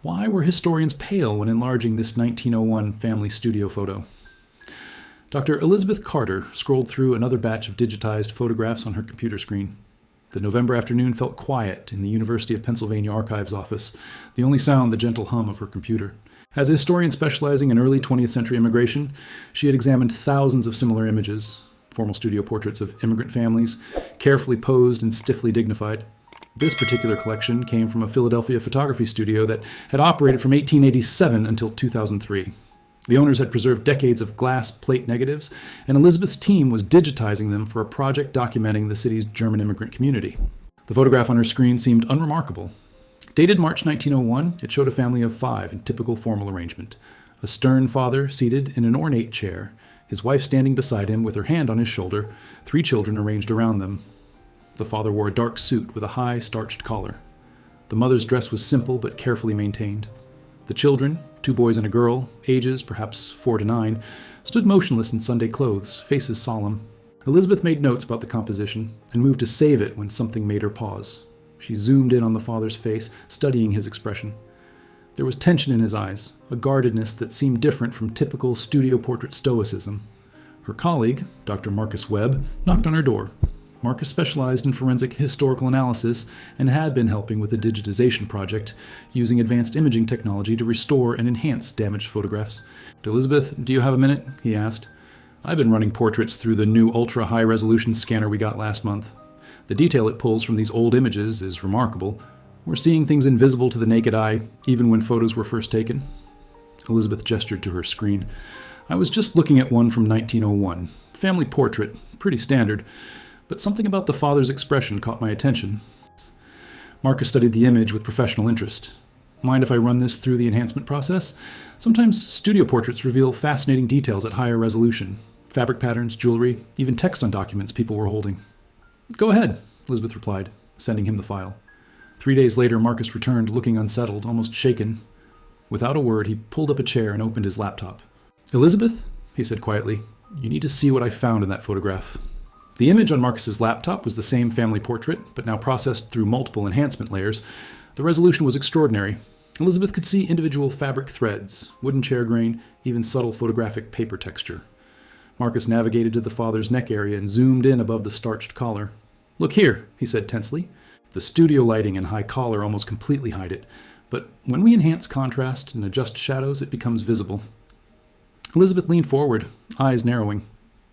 Why were historians pale when enlarging this 1901 family studio photo? Dr. Elizabeth Carter scrolled through another batch of digitized photographs on her computer screen. The November afternoon felt quiet in the University of Pennsylvania archives office, the only sound the gentle hum of her computer. As a historian specializing in early 20th century immigration, she had examined thousands of similar images, formal studio portraits of immigrant families, carefully posed and stiffly dignified. This particular collection came from a Philadelphia photography studio that had operated from 1887 until 2003. The owners had preserved decades of glass plate negatives, and Elizabeth's team was digitizing them for a project documenting the city's German immigrant community. The photograph on her screen seemed unremarkable. Dated March 1901, it showed a family of 5 in typical formal arrangement. A stern father seated in an ornate chair, his wife standing beside him with her hand on his shoulder, 3 children arranged around them. The father wore a dark suit with a high, starched collar. The mother's dress was simple but carefully maintained. The children, 2 boys and a girl, ages perhaps 4 to 9, stood motionless in Sunday clothes, faces solemn. Elizabeth made notes about the composition and moved to save it when something made her pause. She zoomed in on the father's face, studying his expression. There was tension in his eyes, a guardedness that seemed different from typical studio portrait stoicism. Her colleague, Dr. Marcus Webb, knocked on her door. Marcus specialized in forensic historical analysis and had been helping with the digitization project, using advanced imaging technology to restore and enhance damaged photographs. "Elizabeth, do you have a minute?" he asked. "I've been running portraits through the new ultra-high-resolution scanner we got last month. The detail it pulls from these old images is remarkable. We're seeing things invisible to the naked eye, even when photos were first taken." Elizabeth gestured to her screen. "I was just looking at one from 1901. Family portrait, pretty standard. But something about the father's expression caught my attention." Marcus studied the image with professional interest. "Mind if I run this through the enhancement process? Sometimes studio portraits reveal fascinating details at higher resolution. Fabric patterns, jewelry, even text on documents people were holding." "Go ahead," Elizabeth replied, sending him the file. 3 days later, Marcus returned, looking unsettled, almost shaken. Without a word, he pulled up a chair and opened his laptop. "Elizabeth," he said quietly, "you need to see what I found in that photograph." The image on Marcus's laptop was the same family portrait, but now processed through multiple enhancement layers. The resolution was extraordinary. Elizabeth could see individual fabric threads, wooden chair grain, even subtle photographic paper texture. Marcus navigated to the father's neck area and zoomed in above the starched collar. "Look here," he said tensely. "The studio lighting and high collar almost completely hide it, but when we enhance contrast and adjust shadows, it becomes visible." Elizabeth leaned forward, eyes narrowing.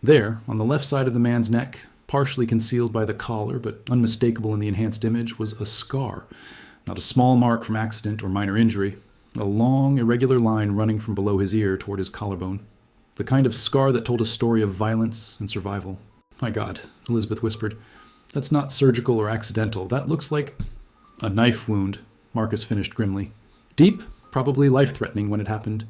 There, on the left side of the man's neck, partially concealed by the collar but unmistakable in the enhanced image, was a scar. Not a small mark from accident or minor injury. A long, irregular line running from below his ear toward his collarbone. The kind of scar that told a story of violence and survival. "My God," Elizabeth whispered. "That's not surgical or accidental. That looks like—" "A knife wound," Marcus finished grimly. "Deep, probably life-threatening when it happened.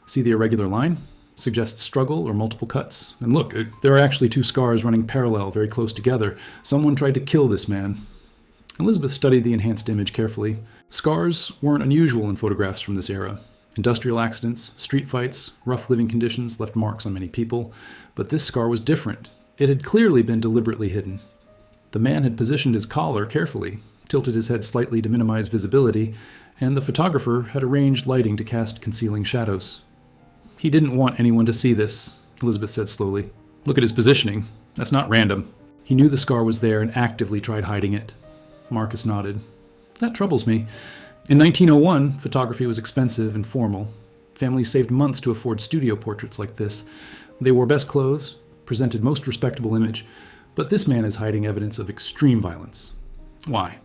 See the irregular line? Suggests struggle or multiple cuts. And look, there are actually 2 scars running parallel, very close together. Someone tried to kill this man." Elizabeth studied the enhanced image carefully. Scars weren't unusual in photographs from this era. Industrial accidents, street fights, rough living conditions left marks on many people. But this scar was different. It had clearly been deliberately hidden. The man had positioned his collar carefully, tilted his head slightly to minimize visibility, and the photographer had arranged lighting to cast concealing shadows. "He didn't want anyone to see this," Elizabeth said slowly. "Look at his positioning. That's not random. He knew the scar was there and actively tried hiding it." Marcus nodded. "That troubles me. In 1901, photography was expensive and formal. Families saved months to afford studio portraits like this. They wore best clothes, presented most respectable image, but this man is hiding evidence of extreme violence. Why?"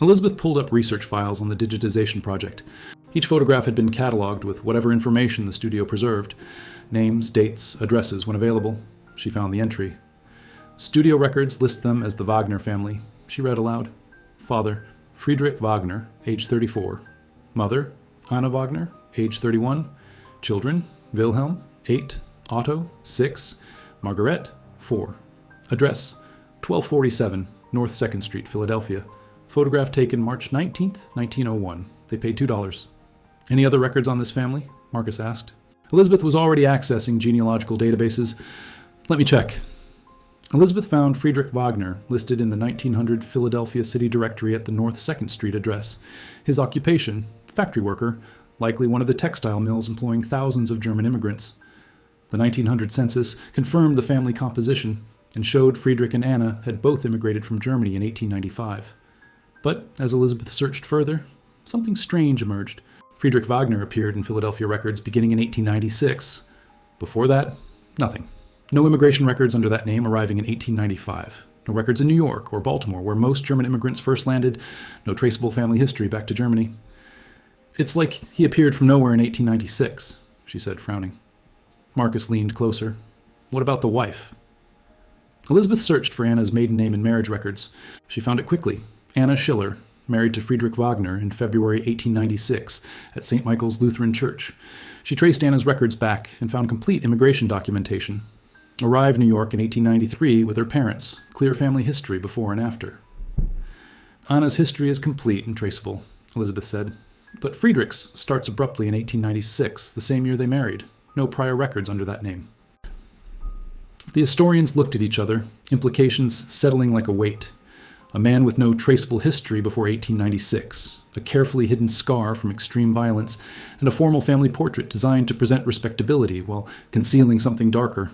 Elizabeth pulled up research files on the digitization project. Each photograph had been cataloged with whatever information the studio preserved. Names, dates, addresses when available. She found the entry. "Studio records list them as the Wagner family," she read aloud. "Father, Friedrich Wagner, age 34. Mother, Anna Wagner, age 31. Children, Wilhelm, 8. Otto, 6. Margaret, 4. Address, 1247 North 2nd Street, Philadelphia. Photograph taken March 19th, 1901. They paid $2. "Any other records on this family?" Marcus asked. Elizabeth was already accessing genealogical databases. "Let me check." Elizabeth found Friedrich Wagner listed in the 1900 Philadelphia City Directory at the North 2nd Street address. His occupation, factory worker, likely one of the textile mills employing thousands of German immigrants. The 1900 census confirmed the family composition and showed Friedrich and Anna had both immigrated from Germany in 1895. But as Elizabeth searched further, something strange emerged. Friedrich Wagner appeared in Philadelphia records beginning in 1896. Before that, nothing. No immigration records under that name arriving in 1895. No records in New York or Baltimore, where most German immigrants first landed. No traceable family history back to Germany. "It's like he appeared from nowhere in 1896, she said, frowning. Marcus leaned closer. "What about the wife?" Elizabeth searched for Anna's maiden name in marriage records. She found it quickly. Anna Schiller, married to Friedrich Wagner in February 1896 at St. Michael's Lutheran Church. She traced Anna's records back and found complete immigration documentation. Arrived New York in 1893 with her parents. Clear family history before and after. "Anna's history is complete and traceable," Elizabeth said. "But Friedrich's starts abruptly in 1896, the same year they married. No prior records under that name." The historians looked at each other, implications settling like a weight. A man with no traceable history before 1896, a carefully hidden scar from extreme violence, and a formal family portrait designed to present respectability while concealing something darker.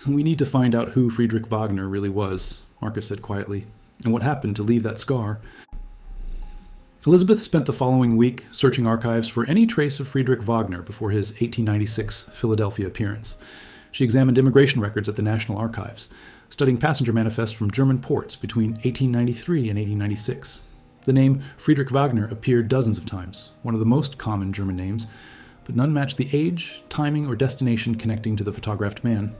"We need to find out who Friedrich Wagner really was," Marcus said quietly, "and what happened to leave that scar." Elizabeth spent the following week searching archives for any trace of Friedrich Wagner before his 1896 Philadelphia appearance. She examined immigration records at the National Archives, studying passenger manifests from German ports between 1893 and 1896. The name Friedrich Wagner appeared dozens of times, one of the most common German names, but none matched the age, timing, or destination connecting to the photographed man.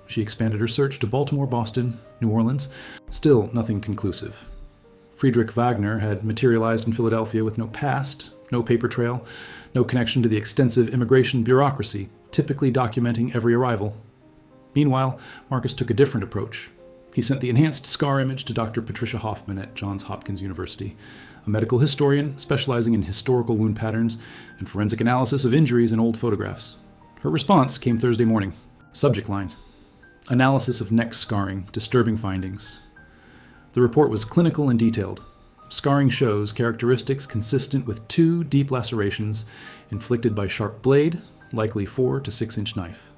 She expanded her search to Baltimore, Boston, New Orleans. Still nothing conclusive. Friedrich Wagner had materialized in Philadelphia with no past, no paper trail, no connection to the extensive immigration bureaucracy, typically documenting every arrival. Meanwhile, Marcus took a different approach. He sent the enhanced scar image to Dr. Patricia Hoffman at Johns Hopkins University, a medical historian specializing in historical wound patterns and forensic analysis of injuries in old photographs. Her response came Thursday morning. Subject line: "Analysis of neck scarring, disturbing findings." The report was clinical and detailed. Scarring shows characteristics consistent with 2 deep lacerations inflicted by sharp blade, likely 4 to 6-inch knife.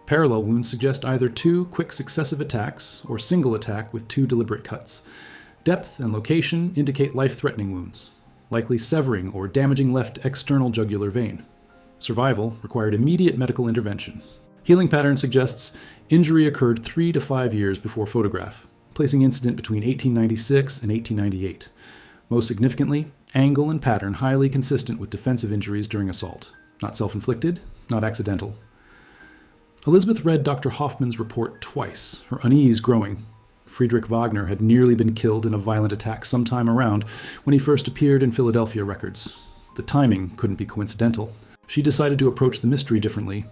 Parallel wounds suggest either 2 quick successive attacks or single attack with 2 deliberate cuts. Depth and location indicate life-threatening wounds, likely severing or damaging left external jugular vein. Survival required immediate medical intervention. Healing pattern suggests injury occurred 3 to 5 years before photograph, placing incident between 1896 and 1898. Most significantly, angle and pattern highly consistent with defensive injuries during assault. Not self-inflicted, not accidental. Elizabeth read Dr. Hoffman's report twice, her unease growing. Friedrich Wagner had nearly been killed in a violent attack sometime around when he first appeared in Philadelphia records. The timing couldn't be coincidental. She decided to approach the mystery differently.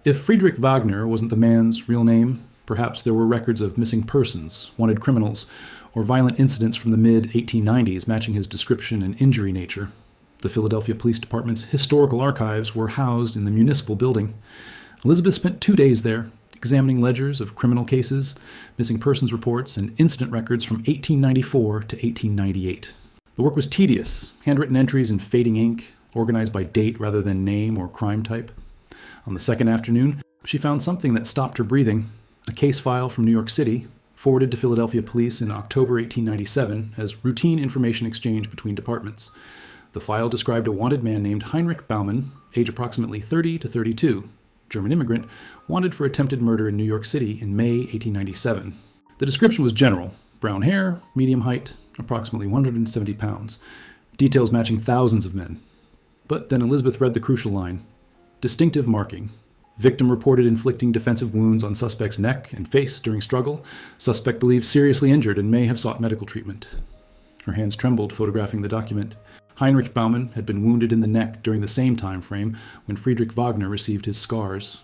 If Friedrich Wagner wasn't the man's real name, perhaps there were records of missing persons, wanted criminals, or violent incidents from the mid-1890s matching his description and injury nature. The Philadelphia Police Department's historical archives were housed in the municipal building. Elizabeth spent 2 days there, examining ledgers of criminal cases, missing persons reports, and incident records from 1894 to 1898. The work was tedious, handwritten entries in fading ink, organized by date rather than name or crime type. On the second afternoon, she found something that stopped her breathing. A case file from New York City, forwarded to Philadelphia police in October 1897 as routine information exchange between departments. The file described a wanted man named Heinrich Baumann, age approximately 30 to 32, German immigrant, wanted for attempted murder in New York City in May 1897. The description was general: brown hair, medium height, approximately 170 pounds, details matching thousands of men. But then Elizabeth read the crucial line: distinctive marking. Victim reported inflicting defensive wounds on suspect's neck and face during struggle. Suspect believed seriously injured and may have sought medical treatment. Her hands trembled, photographing the document. Heinrich Baumann had been wounded in the neck during the same time frame when Friedrich Wagner received his scars.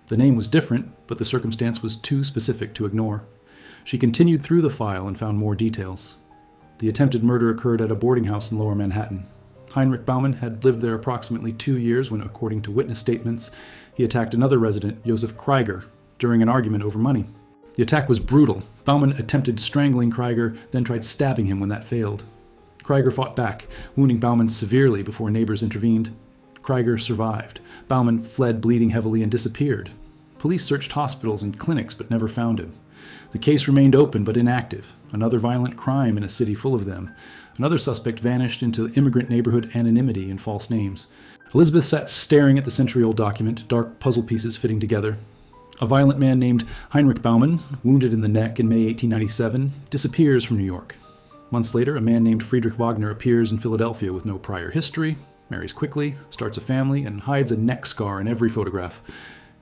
The name was different, but the circumstance was too specific to ignore. She continued through the file and found more details. The attempted murder occurred at a boarding house in Lower Manhattan. Heinrich Baumann had lived there approximately 2 years when, according to witness statements, he attacked another resident, Josef Krieger, during an argument over money. The attack was brutal. Baumann attempted strangling Krieger, then tried stabbing him when that failed. Krieger fought back, wounding Baumann severely before neighbors intervened. Krieger survived. Baumann fled bleeding heavily and disappeared. Police searched hospitals and clinics but never found him. The case remained open but inactive, another violent crime in a city full of them. Another suspect vanished into immigrant neighborhood anonymity and false names. Elizabeth sat staring at the century-old document, dark puzzle pieces fitting together. A violent man named Heinrich Baumann, wounded in the neck in May 1897, disappears from New York. Months later, a man named Friedrich Wagner appears in Philadelphia with no prior history, marries quickly, starts a family, and hides a neck scar in every photograph.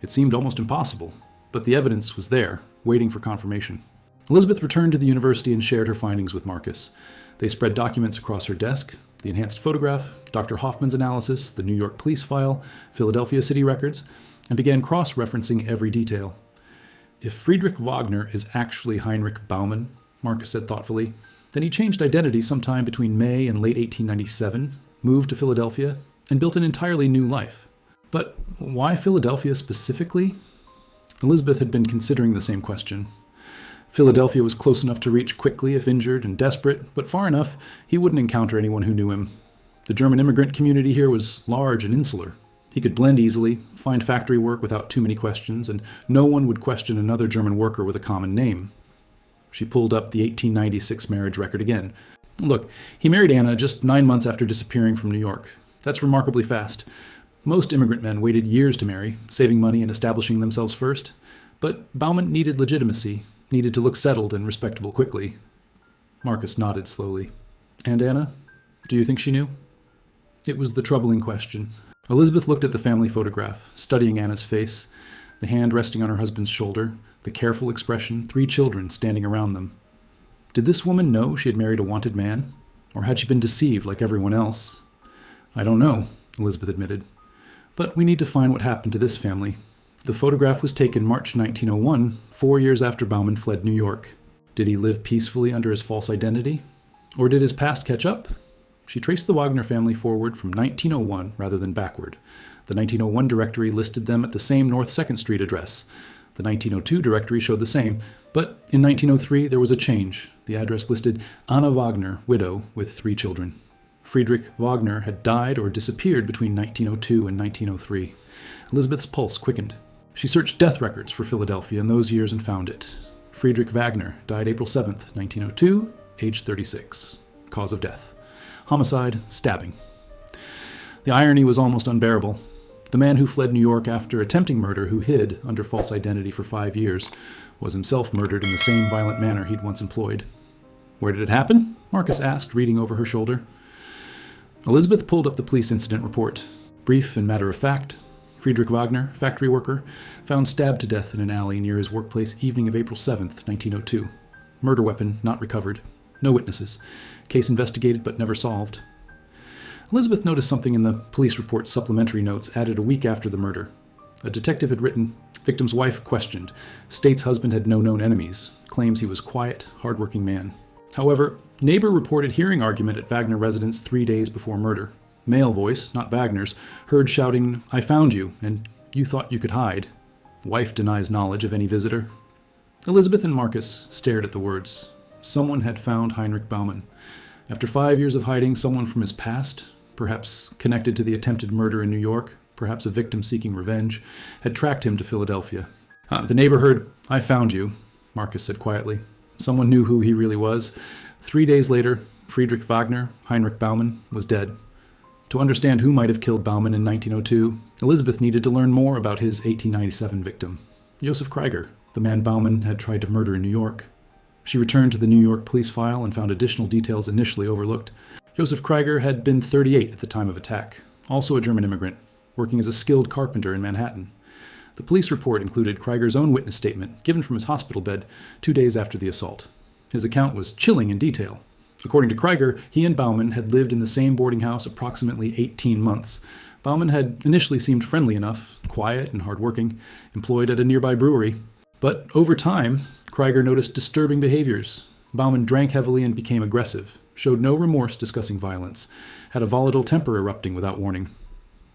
It seemed almost impossible, but the evidence was there, waiting for confirmation. Elizabeth returned to the university and shared her findings with Marcus. They spread documents across her desk: the enhanced photograph, Dr. Hoffman's analysis, the New York police file, Philadelphia city records, and began cross-referencing every detail. If Friedrich Wagner is actually Heinrich Baumann, Marcus said thoughtfully, then he changed identity sometime between May and late 1897, moved to Philadelphia, and built an entirely new life. But why Philadelphia specifically? Elizabeth had been considering the same question. Philadelphia was close enough to reach quickly if injured and desperate, but far enough he wouldn't encounter anyone who knew him. The German immigrant community here was large and insular. He could blend easily, find factory work without too many questions, and no one would question another German worker with a common name. She pulled up the 1896 marriage record again. Look, he married Anna just 9 months after disappearing from New York. That's remarkably fast. Most immigrant men waited years to marry, saving money and establishing themselves first. But Baumann needed legitimacy, needed to look settled and respectable quickly. Marcus nodded slowly. And Anna? Do you think she knew? It was the troubling question. Elizabeth looked at the family photograph, studying Anna's face, the hand resting on her husband's shoulder, the careful expression, 3 children standing around them. Did this woman know she had married a wanted man? Or had she been deceived like everyone else? I don't know, Elizabeth admitted. But we need to find what happened to this family. The photograph was taken March 1901, 4 years after Baumann fled New York. Did he live peacefully under his false identity? Or did his past catch up? She traced the Wagner family forward from 1901 rather than backward. The 1901 directory listed them at the same North 2nd Street address. The 1902 directory showed the same, but in 1903 there was a change. The address listed Anna Wagner, widow, with 3 children. Friedrich Wagner had died or disappeared between 1902 and 1903. Elizabeth's pulse quickened. She searched death records for Philadelphia in those years and found it. Friedrich Wagner died April 7th, 1902, age 36. Cause of death: homicide, stabbing. The irony was almost unbearable. The man who fled New York after attempting murder, who hid under false identity for 5 years, was himself murdered in the same violent manner he'd once employed. Where did it happen? Marcus asked, reading over her shoulder. Elizabeth pulled up the police incident report. Brief and matter-of-fact: Friedrich Wagner, factory worker, found stabbed to death in an alley near his workplace evening of April 7th, 1902. Murder weapon not recovered. No witnesses. Case investigated but never solved. Elizabeth noticed something in the police report's supplementary notes added a week after the murder. A detective had written, victim's wife questioned, states husband had no known enemies, claims he was quiet, hard-working man. However, neighbor reported hearing argument at Wagner residence 3 days before murder. Male voice, not Wagner's, heard shouting, "I found you, and you thought you could hide." Wife denies knowledge of any visitor. Elizabeth and Marcus stared at the words. Someone had found Heinrich Baumann. After 5 years of hiding, someone from his past, perhaps connected to the attempted murder in New York, perhaps a victim seeking revenge, had tracked him to Philadelphia. The neighbor heard, "I found you," Marcus said quietly. Someone knew who he really was. 3 days later, Friedrich Wagner, Heinrich Baumann, was dead. To understand who might have killed Baumann in 1902, Elizabeth needed to learn more about his 1897 victim, Josef Krieger, the man Baumann had tried to murder in New York. She returned to the New York police file and found additional details initially overlooked. Josef Krieger had been 38 at the time of attack, also a German immigrant, working as a skilled carpenter in Manhattan. The police report included Krieger's own witness statement, given from his hospital bed 2 days after the assault. His account was chilling in detail. According to Krieger, he and Baumann had lived in the same boarding house approximately 18 months. Baumann had initially seemed friendly enough, quiet and hardworking, employed at a nearby brewery. But over time, Krieger noticed disturbing behaviors. Baumann drank heavily and became aggressive, showed no remorse discussing violence, had a volatile temper erupting without warning.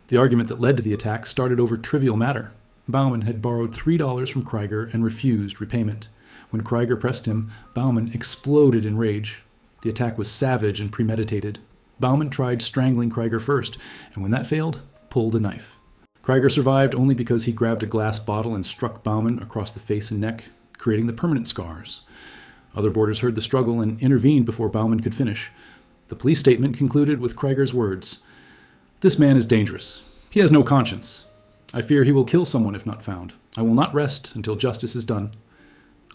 The argument that led to the attack started over trivial matter. Baumann had borrowed $3 from Krieger and refused repayment. When Krieger pressed him, Baumann exploded in rage. The attack was savage and premeditated. Baumann tried strangling Krieger first, and when that failed, pulled a knife. Krieger survived only because he grabbed a glass bottle and struck Baumann across the face and neck, creating the permanent scars. Other boarders heard the struggle and intervened before Baumann could finish. The police statement concluded with Krieger's words, "This man is dangerous. He has no conscience. I fear he will kill someone if not found. I will not rest until justice is done."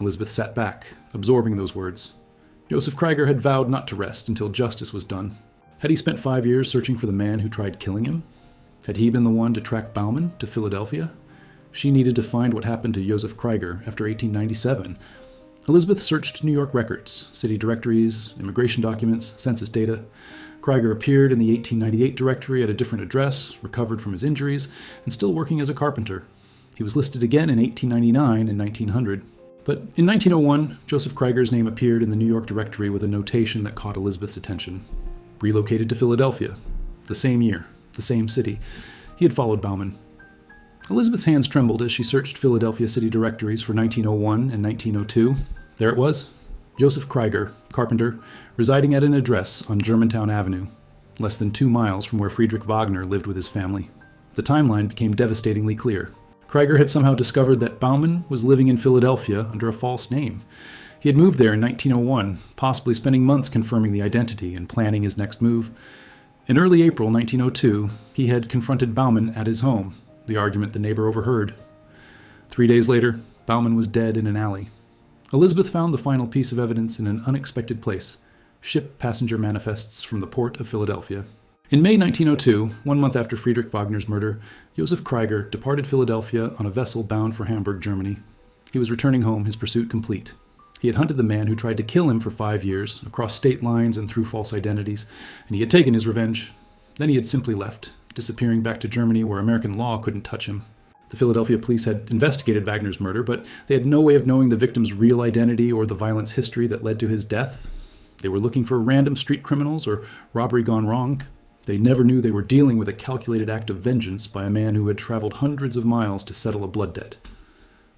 Elizabeth sat back, absorbing those words. Joseph Krieger had vowed not to rest until justice was done. Had he spent 5 years searching for the man who tried killing him? Had he been the one to track Baumann to Philadelphia? She needed to find what happened to Joseph Krieger after 1897. Elizabeth searched New York records, city directories, immigration documents, census data. Krieger appeared in the 1898 directory at a different address, recovered from his injuries, and still working as a carpenter. He was listed again in 1899 and 1900. But in 1901, Joseph Krieger's name appeared in the New York directory with a notation that caught Elizabeth's attention. Relocated to Philadelphia. The same year. The same city. He had followed Baumann. Elizabeth's hands trembled as she searched Philadelphia city directories for 1901 and 1902. There it was. Joseph Krieger, carpenter, residing at an address on Germantown Avenue, less than 2 miles from where Friedrich Wagner lived with his family. The timeline became devastatingly clear. Krieger had somehow discovered that Baumann was living in Philadelphia under a false name. He had moved there in 1901, possibly spending months confirming the identity and planning his next move. In early April 1902, he had confronted Baumann at his home, the argument the neighbor overheard. 3 days later, Baumann was dead in an alley. Elizabeth found the final piece of evidence in an unexpected place: ship passenger manifests from the port of Philadelphia. In May 1902, 1 month after Friedrich Wagner's murder, Joseph Krieger departed Philadelphia on a vessel bound for Hamburg, Germany. He was returning home, his pursuit complete. He had hunted the man who tried to kill him for 5 years, across state lines and through false identities, and he had taken his revenge. Then he had simply left, disappearing back to Germany where American law couldn't touch him. The Philadelphia police had investigated Wagner's murder, but they had no way of knowing the victim's real identity or the violence history that led to his death. They were looking for random street criminals or robbery gone wrong. They never knew they were dealing with a calculated act of vengeance by a man who had traveled hundreds of miles to settle a blood debt.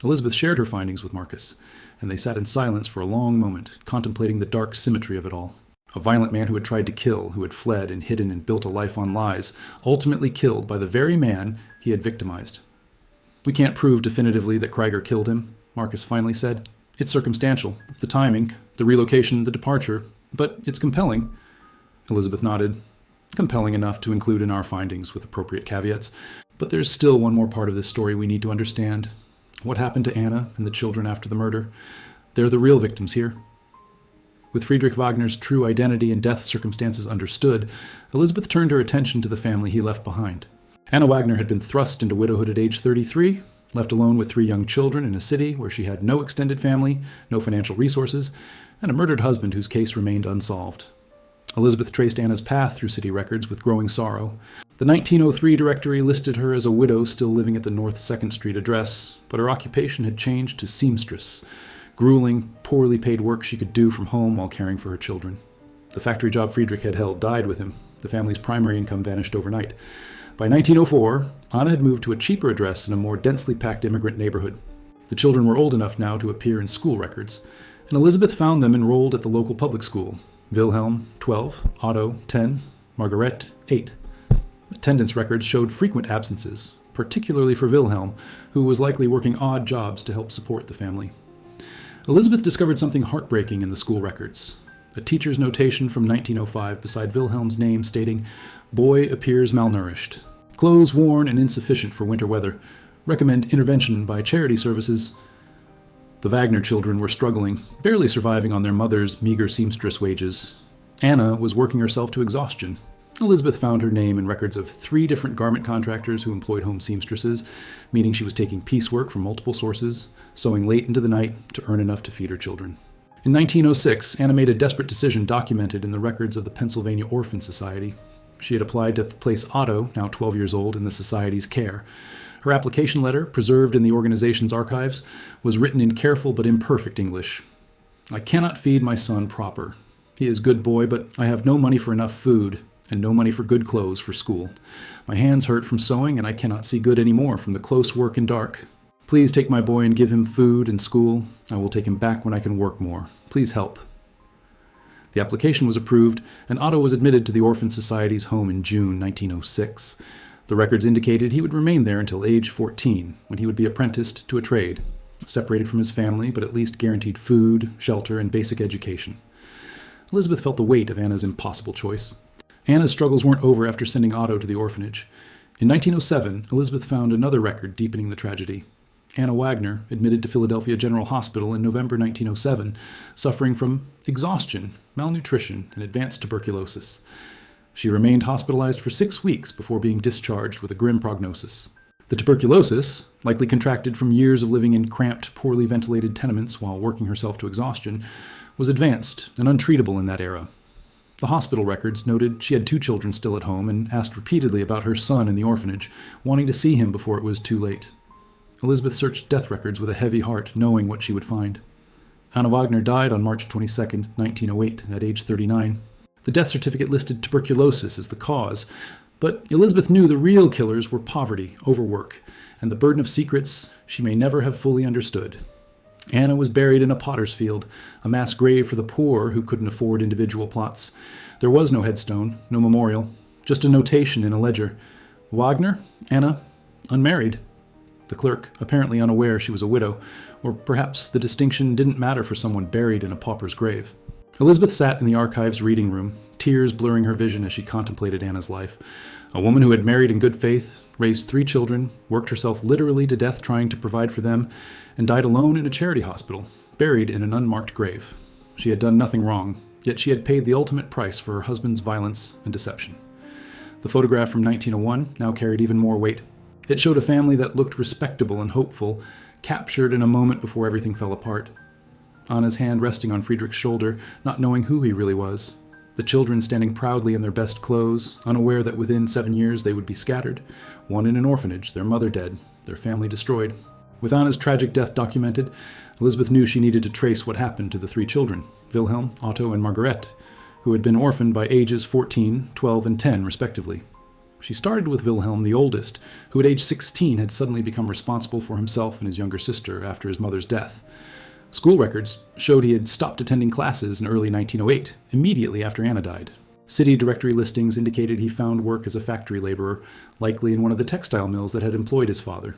Elizabeth shared her findings with Marcus, and they sat in silence for a long moment, contemplating the dark symmetry of it all. A violent man who had tried to kill, who had fled and hidden and built a life on lies, ultimately killed by the very man he had victimized. "We can't prove definitively that Krieger killed him," Marcus finally said. "It's circumstantial. The timing, the relocation, the departure. But it's compelling." Elizabeth nodded. "Compelling enough to include in our findings with appropriate caveats. But there's still one more part of this story we need to understand. What happened to Anna and the children after the murder? They're the real victims here." With Friedrich Wagner's true identity and death circumstances understood, Elizabeth turned her attention to the family he left behind. Anna Wagner had been thrust into widowhood at age 33, left alone with 3 young children in a city where she had no extended family, no financial resources, and a murdered husband whose case remained unsolved. Elizabeth traced Anna's path through city records with growing sorrow. The 1903 directory listed her as a widow still living at the North 2nd Street address, but her occupation had changed to seamstress, grueling, poorly paid work she could do from home while caring for her children. The factory job Friedrich had held died with him. The family's primary income vanished overnight. By 1904, Anna had moved to a cheaper address in a more densely packed immigrant neighborhood. The children were old enough now to appear in school records, and Elizabeth found them enrolled at the local public school. Wilhelm, 12, Otto, 10, Margaret, 8. Attendance records showed frequent absences, particularly for Wilhelm, who was likely working odd jobs to help support the family. Elizabeth discovered something heartbreaking in the school records. A teacher's notation from 1905 beside Wilhelm's name stating, "Boy appears malnourished. Clothes worn and insufficient for winter weather. Recommend intervention by charity services." The Wagner children were struggling, barely surviving on their mother's meager seamstress wages. Anna was working herself to exhaustion. Elizabeth found her name in records of 3 different garment contractors who employed home seamstresses, meaning she was taking piecework from multiple sources, sewing late into the night to earn enough to feed her children. In 1906, Anna made a desperate decision documented in the records of the Pennsylvania Orphan Society. She had applied to place Otto, now 12 years old, in the society's care. Her application letter, preserved in the organization's archives, was written in careful but imperfect English. "I cannot feed my son proper. He is a good boy, but I have no money for enough food, and no money for good clothes for school. My hands hurt from sewing, and I cannot see good any more from the close work and dark. Please take my boy and give him food and school. I will take him back when I can work more. Please help." The application was approved, and Otto was admitted to the Orphan Society's home in June 1906. The records indicated he would remain there until age 14, when he would be apprenticed to a trade, separated from his family, but at least guaranteed food, shelter, and basic education. Elizabeth felt the weight of Anna's impossible choice. Anna's struggles weren't over after sending Otto to the orphanage. In 1907, Elizabeth found another record deepening the tragedy. Anna Wagner, admitted to Philadelphia General Hospital in November 1907, suffering from exhaustion, malnutrition, and advanced tuberculosis. She remained hospitalized for 6 weeks before being discharged with a grim prognosis. The tuberculosis, likely contracted from years of living in cramped, poorly ventilated tenements while working herself to exhaustion, was advanced and untreatable in that era. The hospital records noted she had 2 children still at home and asked repeatedly about her son in the orphanage, wanting to see him before it was too late. Elizabeth searched death records with a heavy heart, knowing what she would find. Anna Wagner died on March 22, 1908, at age 39. The death certificate listed tuberculosis as the cause, but Elizabeth knew the real killers were poverty, overwork, and the burden of secrets she may never have fully understood. Anna was buried in a potter's field, a mass grave for the poor who couldn't afford individual plots. There was no headstone, no memorial, just a notation in a ledger. Wagner, Anna, unmarried. The clerk, apparently unaware she was a widow, or perhaps the distinction didn't matter for someone buried in a pauper's grave. Elizabeth sat in the archive's reading room, tears blurring her vision as she contemplated Anna's life. A woman who had married in good faith, raised 3 children, worked herself literally to death trying to provide for them, and died alone in a charity hospital, buried in an unmarked grave. She had done nothing wrong, yet she had paid the ultimate price for her husband's violence and deception. The photograph from 1901 now carried even more weight. It showed a family that looked respectable and hopeful, captured in a moment before everything fell apart. Anna's hand resting on Friedrich's shoulder, not knowing who he really was. The children standing proudly in their best clothes, unaware that within 7 years they would be scattered, one in an orphanage, their mother dead, their family destroyed. With Anna's tragic death documented, Elizabeth knew she needed to trace what happened to the 3 children, Wilhelm, Otto, and Margaret, who had been orphaned by ages 14, 12, and 10, respectively. She started with Wilhelm, the oldest, who at age 16 had suddenly become responsible for himself and his younger sister after his mother's death. School records showed he had stopped attending classes in early 1908, immediately after Anna died. City directory listings indicated he found work as a factory laborer, likely in one of the textile mills that had employed his father.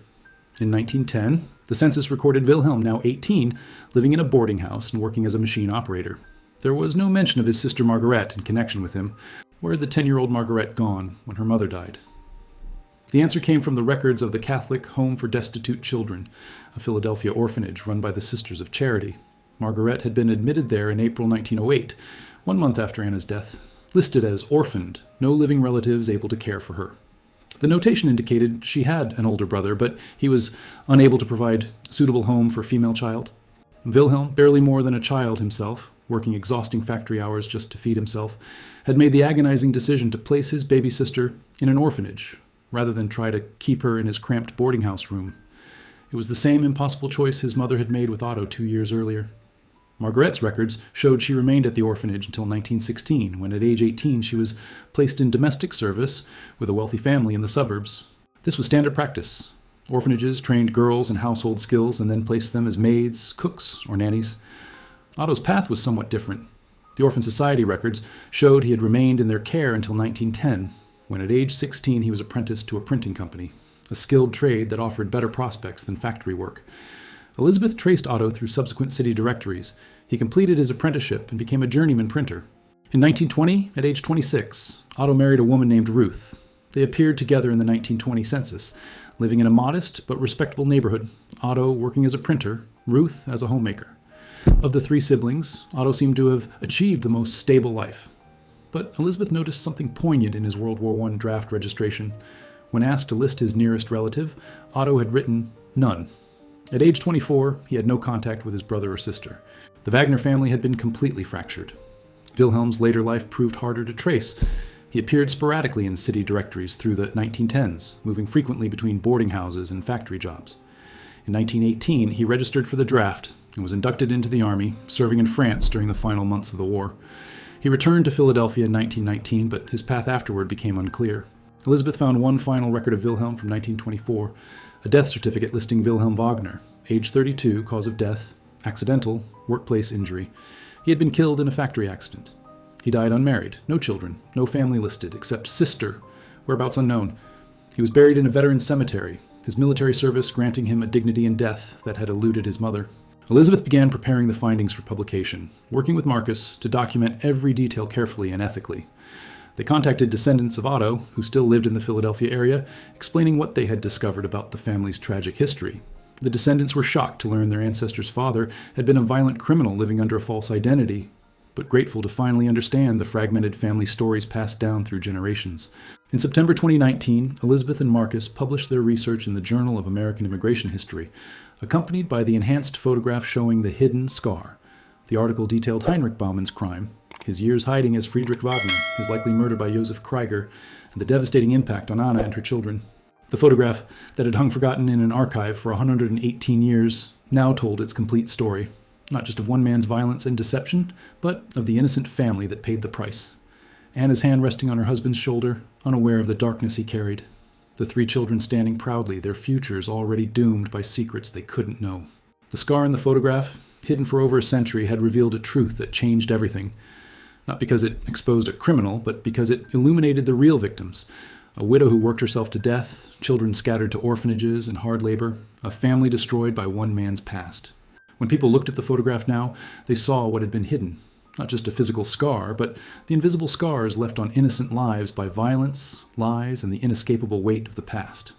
In 1910, the census recorded Wilhelm, now 18, living in a boarding house and working as a machine operator. There was no mention of his sister Margaret in connection with him. Where had the 10-year-old Margaret gone when her mother died? The answer came from the records of the Catholic Home for Destitute Children, a Philadelphia orphanage run by the Sisters of Charity. Margaret had been admitted there in April 1908, 1 month after Anna's death, listed as orphaned, no living relatives able to care for her. The notation indicated she had an older brother, but he was unable to provide a suitable home for a female child. Wilhelm, barely more than a child himself, working exhausting factory hours just to feed himself, had made the agonizing decision to place his baby sister in an orphanage, rather than try to keep her in his cramped boarding house room. It was the same impossible choice his mother had made with Otto 2 years earlier. Margaret's records showed she remained at the orphanage until 1916, when at age 18 she was placed in domestic service with a wealthy family in the suburbs. This was standard practice. Orphanages trained girls in household skills and then placed them as maids, cooks, or nannies. Otto's path was somewhat different. The Orphan Society records showed he had remained in their care until 1910, when at age 16 he was apprenticed to a printing company, a skilled trade that offered better prospects than factory work. Elizabeth traced Otto through subsequent city directories. He completed his apprenticeship and became a journeyman printer. In 1920, at age 26, Otto married a woman named Ruth. They appeared together in the 1920 census, living in a modest but respectable neighborhood, Otto working as a printer, Ruth as a homemaker. Of the 3 siblings, Otto seemed to have achieved the most stable life. But Elizabeth noticed something poignant in his World War I draft registration. When asked to list his nearest relative, Otto had written none. At age 24, he had no contact with his brother or sister. The Wagner family had been completely fractured. Wilhelm's later life proved harder to trace. He appeared sporadically in city directories through the 1910s, moving frequently between boarding houses and factory jobs. In 1918, he registered for the draft and was inducted into the army, serving in France during the final months of the war. He returned to Philadelphia in 1919, but his path afterward became unclear. Elizabeth found one final record of Wilhelm from 1924, a death certificate listing Wilhelm Wagner, age 32, cause of death, accidental, workplace injury. He had been killed in a factory accident. He died unmarried, no children, no family listed, except sister, whereabouts unknown. He was buried in a veteran's cemetery, his military service granting him a dignity in death that had eluded his mother. Elizabeth began preparing the findings for publication, working with Marcus to document every detail carefully and ethically. They contacted descendants of Otto, who still lived in the Philadelphia area, explaining what they had discovered about the family's tragic history. The descendants were shocked to learn their ancestor's father had been a violent criminal living under a false identity, but grateful to finally understand the fragmented family stories passed down through generations. In September 2019, Elizabeth and Marcus published their research in the Journal of American Immigration History, accompanied by the enhanced photograph showing the hidden scar. The article detailed Heinrich Baumann's crime, his years hiding as Friedrich Wagner, his likely murder by Josef Krieger, and the devastating impact on Anna and her children. The photograph that had hung forgotten in an archive for 118 years now told its complete story, not just of one man's violence and deception, but of the innocent family that paid the price. Anna's hand resting on her husband's shoulder, unaware of the darkness he carried. The 3 children standing proudly, their futures already doomed by secrets they couldn't know. The scar in the photograph, hidden for over a century, had revealed a truth that changed everything. Not because it exposed a criminal, but because it illuminated the real victims. A widow who worked herself to death, children scattered to orphanages and hard labor, a family destroyed by one man's past. When people looked at the photograph now, they saw what had been hidden. Not just a physical scar, but the invisible scars left on innocent lives by violence, lies, and the inescapable weight of the past.